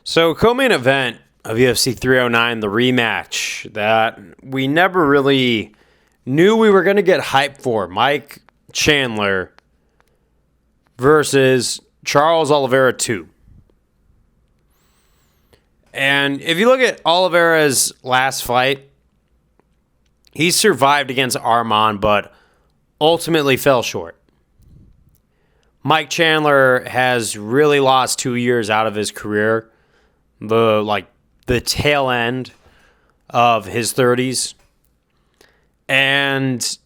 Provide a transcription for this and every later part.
So, co-main event of UFC 309, the rematch that we never really knew we were going to get hyped for. Mike Chandler versus Charles Oliveira 2. And if you look at Oliveira's last fight, he survived against Arman, but ultimately fell short. Mike Chandler has really lost 2 years out of his career. The tail end of his 30s. And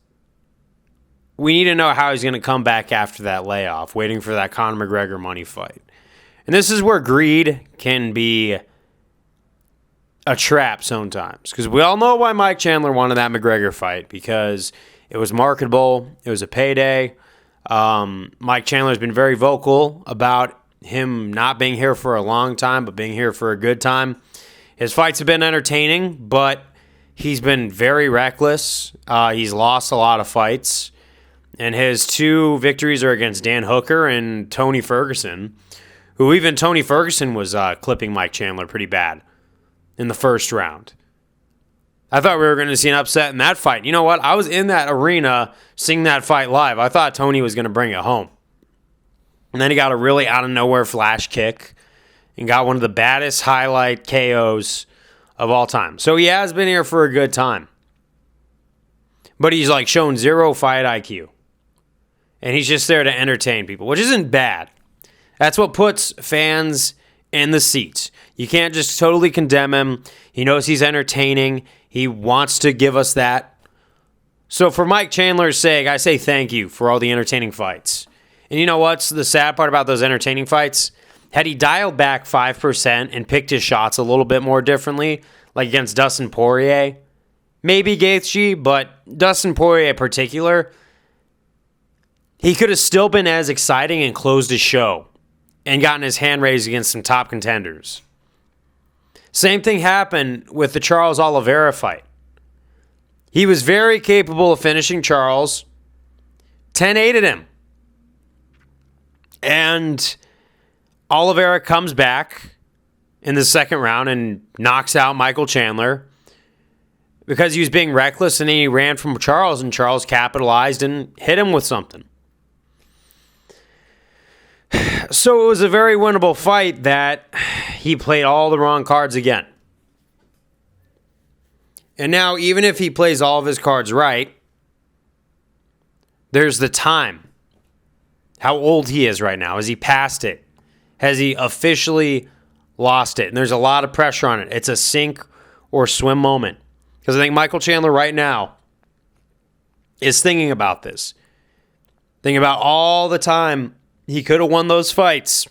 we need to know how he's going to come back after that layoff, waiting for that Conor McGregor money fight. And this is where greed can be a trap sometimes. Because we all know why Mike Chandler wanted that McGregor fight. Because it was marketable. It was a payday. Mike Chandler's been very vocal about him not being here for a long time, but being here for a good time. His fights have been entertaining, but he's been very reckless. He's lost a lot of fights. And his 2 victories are against Dan Hooker and Tony Ferguson, who even Tony Ferguson was clipping Mike Chandler pretty bad in the first round. I thought we were going to see an upset in that fight. You know what? I was in that arena seeing that fight live. I thought Tony was going to bring it home. And then he got a really out-of-nowhere flash kick and got one of the baddest highlight KOs of all time. So he has been here for a good time. But he's shown zero fight IQ. And he's just there to entertain people, which isn't bad. That's what puts fans in the seats. You can't just totally condemn him. He knows he's entertaining. He wants to give us that. So for Mike Chandler's sake, I say thank you for all the entertaining fights. And you know what's the sad part about those entertaining fights? Had he dialed back 5% and picked his shots a little bit more differently, like against Dustin Poirier, maybe Gaethje, but Dustin Poirier in particular, he could have still been as exciting and closed his show and gotten his hand raised against some top contenders. Same thing happened with the Charles Oliveira fight. He was very capable of finishing Charles. 10-8'd him. And Oliveira comes back in the second round and knocks out Michael Chandler because he was being reckless, and then he ran from Charles, and Charles capitalized and hit him with something. So it was a very winnable fight that he played all the wrong cards again. And now, even if he plays all of his cards right, there's the time. How old he is right now. Has he passed it? Has he officially lost it? And there's a lot of pressure on it. It's a sink or swim moment. Because I think Michael Chandler right now is thinking about this. Thinking about all the time he could have won those fights.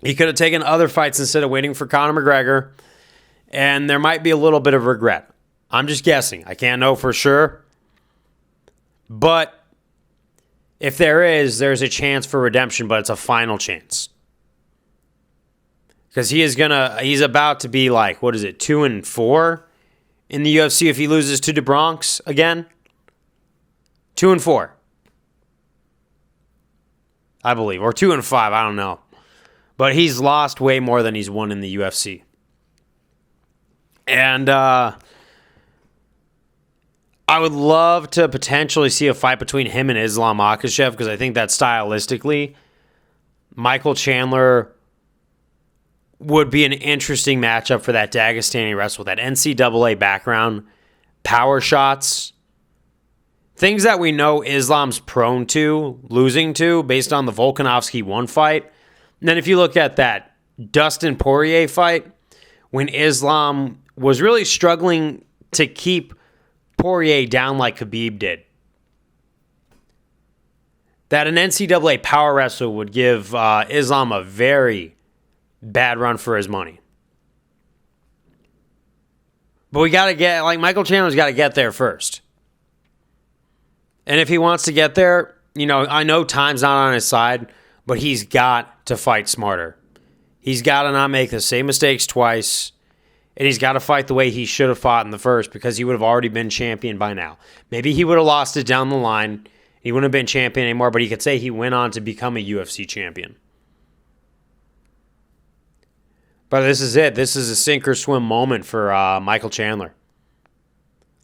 He could have taken other fights instead of waiting for Conor McGregor. And there might be a little bit of regret. I'm just guessing. I can't know for sure. But if there's a chance for redemption, but it's a final chance. Because he's about to be 2-4 in the UFC if he loses to DeBronx again? 2-4. I believe. Or 2-5, I don't know. But he's lost way more than he's won in the UFC. And I would love to potentially see a fight between him and Islam Makhachev, because I think that stylistically, Michael Chandler would be an interesting matchup for that Dagestani wrestle, that NCAA background, power shots, things that we know Islam's prone to, losing to, based on the Volkanovski 1 fight. And then if you look at that Dustin Poirier fight, when Islam was really struggling to keep Poirier down like Khabib did, that an NCAA power wrestle would give Islam a very bad run for his money. But we got to get, Michael Chandler's got to get there first. And if he wants to get there, I know time's not on his side, but he's got to fight smarter. He's got to not make the same mistakes twice. And he's got to fight the way he should have fought in the first, because he would have already been champion by now. Maybe he would have lost it down the line. He wouldn't have been champion anymore, but he could say he went on to become a UFC champion. But this is it. This is a sink or swim moment for Michael Chandler.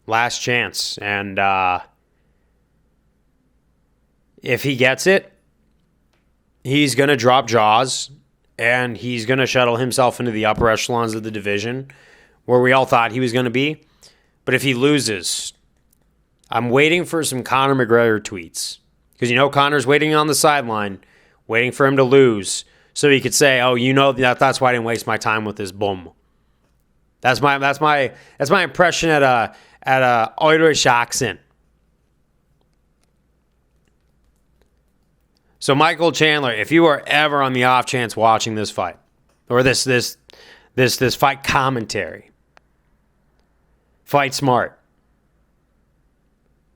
Last chance. And if he gets it, he's going to drop jaws and he's going to shuttle himself into the upper echelons of the division where we all thought he was going to be. But if he loses, I'm waiting for some Conor McGregor tweets. Because Conor's waiting on the sideline, waiting for him to lose so he could say, "Oh, that's why I didn't waste my time with this bum." That's my impression at a Irish accent. So Michael Chandler, if you are ever on the off chance watching this fight or this fight commentary, fight smart.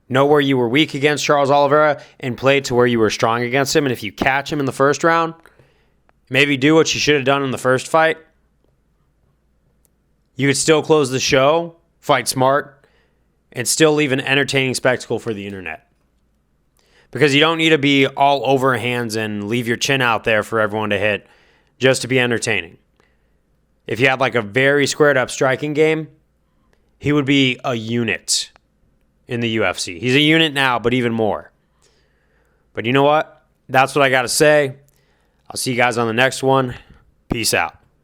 Know where you were weak against Charles Oliveira and play to where you were strong against him. And if you catch him in the first round, maybe do what you should have done in the first fight. You could still close the show, fight smart, and still leave an entertaining spectacle for the internet. Because you don't need to be all over hands and leave your chin out there for everyone to hit just to be entertaining. If you had like a very squared up striking game, he would be a unit in the UFC. He's a unit now, but even more. But you know what? That's what I got to say. I'll see you guys on the next one. Peace out.